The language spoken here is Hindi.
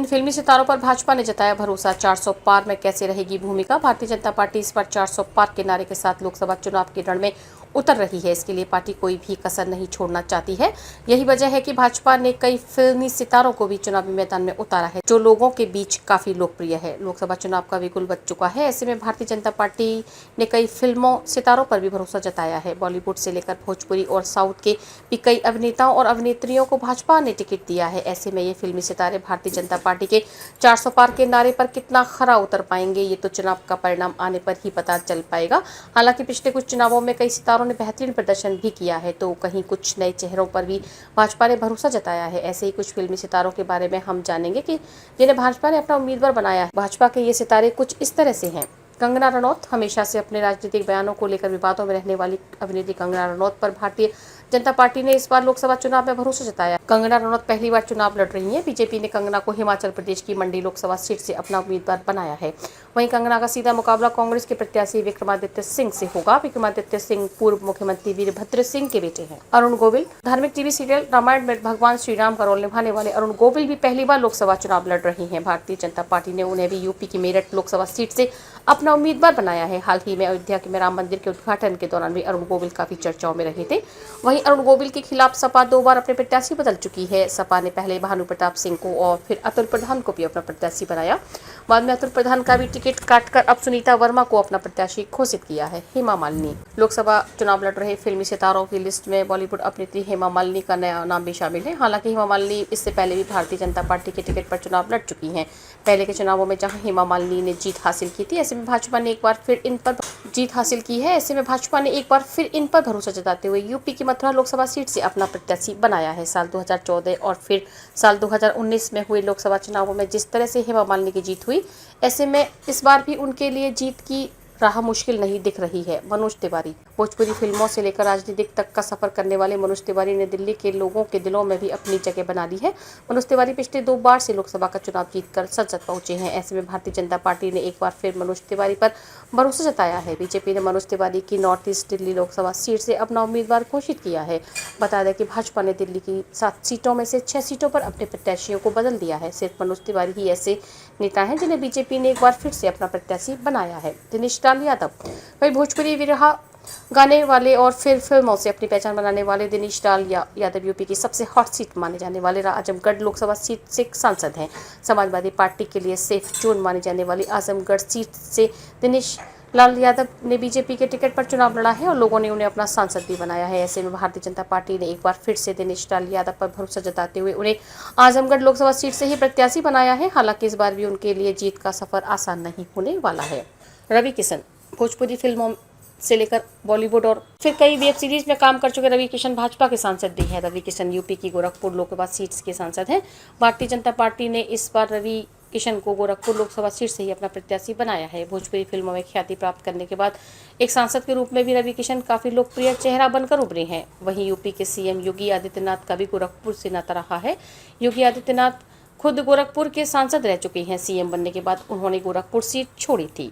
फिल्मी सितारों पर भाजपा ने जताया भरोसा। 400 पार में कैसे रहेगी भूमिका। भारतीय जनता पार्टी इस बार 400 पार के नारे के साथ लोकसभा चुनाव के रण में उतर रही है। इसके लिए पार्टी कोई भी कसर नहीं छोड़ना चाहती है। यही वजह है कि भाजपा ने कई फिल्मी सितारों को भी चुनावी मैदान में उतारा है, जो लोगों के बीच काफी लोकप्रिय है। लोकसभा चुनाव का बिगुल बज चुका है। ऐसे में भारतीय जनता पार्टी ने कई फिल्मों सितारों पर भी भरोसा जताया है। बॉलीवुड से लेकर भोजपुरी और साउथ के भी कई अभिनेताओं और अभिनेत्रियों को भाजपा ने टिकट दिया है। ऐसे में ये फिल्मी सितारे भारतीय जनता पार्टी के 400 पार के नारे पर कितना खरा उतर पाएंगे, ये तो चुनाव का परिणाम आने पर ही पता चल पाएगा। हालांकि पिछले कुछ चुनावों में कई सितारों ने बेहतरीन प्रदर्शन भी किया है, तो कहीं कुछ नए चेहरों पर भी भाजपा ने भरोसा जताया है। ऐसे ही कुछ फिल्मी सितारों के बारे में हम जानेंगे कि जिन्हें भाजपा ने अपना उम्मीदवार बनाया है। भाजपा के ये सितारे कुछ इस तरह से हैं। कंगना रनौत। हमेशा से अपने राजनीतिक बयानों को लेकर विवादों में रहने वाली अभिनेत्री कंगना रनौत पर भारतीय जनता पार्टी ने इस बार लोकसभा चुनाव में भरोसा जताया। कंगना रनौत पहली बार चुनाव लड़ रही हैं। बीजेपी ने कंगना को हिमाचल प्रदेश की मंडी लोकसभा सीट से अपना उम्मीदवार बनाया है। वहीं कंगना का सीधा मुकाबला कांग्रेस के प्रत्याशी विक्रमादित्य सिंह से होगा। विक्रमादित्य सिंह पूर्व मुख्यमंत्री वीरभद्र सिंह के बेटे हैं। अरुण गोविल। धार्मिक टीवी सीरियल रामायण में भगवान श्री राम का रोल निभाने वाले अरुण गोविल भी पहली बार लोकसभा चुनाव लड़ रही हैं। भारतीय जनता पार्टी ने उन्हें भी यूपी की मेरठ लोकसभा सीट से अपना उम्मीदवार बनाया है। हाल ही में अयोध्या में राम मंदिर के उद्घाटन के दौरान भी अरुण गोविल काफी चर्चाओं में रहे थे। वहीं अरुण गोविल के खिलाफ सपा 2 बार अपने प्रत्याशी बदल चुकी है। सपा ने पहले भानु प्रताप सिंह को और फिर अतुल प्रधान को भी अपना प्रत्याशी बनाया। बाद में अतुल प्रधान का भी टिकट काटकर अब सुनीता वर्मा को अपना प्रत्याशी घोषित किया है। हेमा मालिनी। लोकसभा चुनाव लड़ रहे फिल्मी सितारों की लिस्ट में बॉलीवुड अभिनेत्री हेमा मालिनी का नया नाम भी शामिल है। हालांकि हेमा मालिनी इससे पहले भी भारतीय जनता पार्टी के टिकट पर चुनाव लड़ चुकी हैं। पहले के चुनावों में जहां हेमा मालिनी ने जीत हासिल की थी, ऐसे में भाजपा ने एक बार फिर इन पर जीत हासिल की है। ऐसे में भाजपा ने एक बार फिर इन पर भरोसा जताते हुए यूपी की मथुरा लोकसभा सीट से अपना प्रत्याशी बनाया है। साल 2014 और फिर साल 2019 में हुए लोकसभा चुनावों में जिस तरह से हेमा मालिनी की जीत हुई, ऐसे में इस बार भी उनके लिए जीत की राह मुश्किल नहीं दिख रही है। मनोज तिवारी। भोजपुरी फिल्मों से लेकर राजनीतिक तक का सफर करने वाले मनोज तिवारी ने दिल्ली के लोगों के दिलों में भी अपनी जगह बना ली है। मनोज तिवारी पिछले 2 बार से लोकसभा का चुनाव जीतकर संसद पहुंचे हैं। ऐसे में भारतीय जनता पार्टी ने एक बार फिर मनोज तिवारी पर भरोसा जताया है। बीजेपी ने मनोज तिवारी की north east Delhi Lok Sabha seat से अपना उम्मीदवार घोषित किया है। बता दें कि भाजपा ने दिल्ली की 7 सीटों में से 6 सीटों पर अपने प्रत्याशियों को बदल दिया है। सिर्फ मनोज तिवारी ही ऐसे नेता हैं जिन्हें बीजेपी ने एक बार फिर से अपना प्रत्याशी बनाया है। दिनेश लाल यादव। वही भोजपुरी विरहा गाने वाले और फिर फिल्मों से अपनी पहचान बनाने वाले दिनेश लाल यादव यूपी की सबसे हॉट सीट माने जाने वाले आजमगढ़ लोकसभा सीट से सांसद हैं। समाजवादी पार्टी के लिए सेफ जोन मानी जाने वाली आजमगढ़ सीट से दिनेश लाल यादव ने बीजेपी के टिकट पर चुनाव लड़ा है और लोगों ने उन्हें अपना सांसद भी बनाया है। ऐसे में भारतीय जनता पार्टी ने एक बार फिर से दिनेश लाल यादव पर भरोसा जताते हुए उन्हें आजमगढ़ लोकसभा सीट से ही प्रत्याशी बनाया है। हालांकि इस बार भी उनके लिए जीत का सफर आसान नहीं होने वाला है। रवि किशन। भोजपुरी फिल्मों से लेकर बॉलीवुड और फिर कई वेब सीरीज में काम कर चुके रवि किशन भाजपा के सांसद भी हैं। रवि किशन यूपी की गोरखपुर लोकसभा सीट के सांसद हैं। भारतीय जनता पार्टी ने इस बार रवि किशन को गोरखपुर लोकसभा सीट से ही अपना प्रत्याशी बनाया है। भोजपुरी फिल्मों में ख्याति प्राप्त करने के बाद एक सांसद के रूप में भी रवि किशन काफी लोकप्रिय चेहरा बनकर उभरे हैं। वहीं यूपी के सीएम योगी आदित्यनाथ का भी गोरखपुर से नाता रहा है। योगी आदित्यनाथ खुद गोरखपुर के सांसद रह चुके हैं। सीएम बनने के बाद उन्होंने गोरखपुर सीट छोड़ी थी।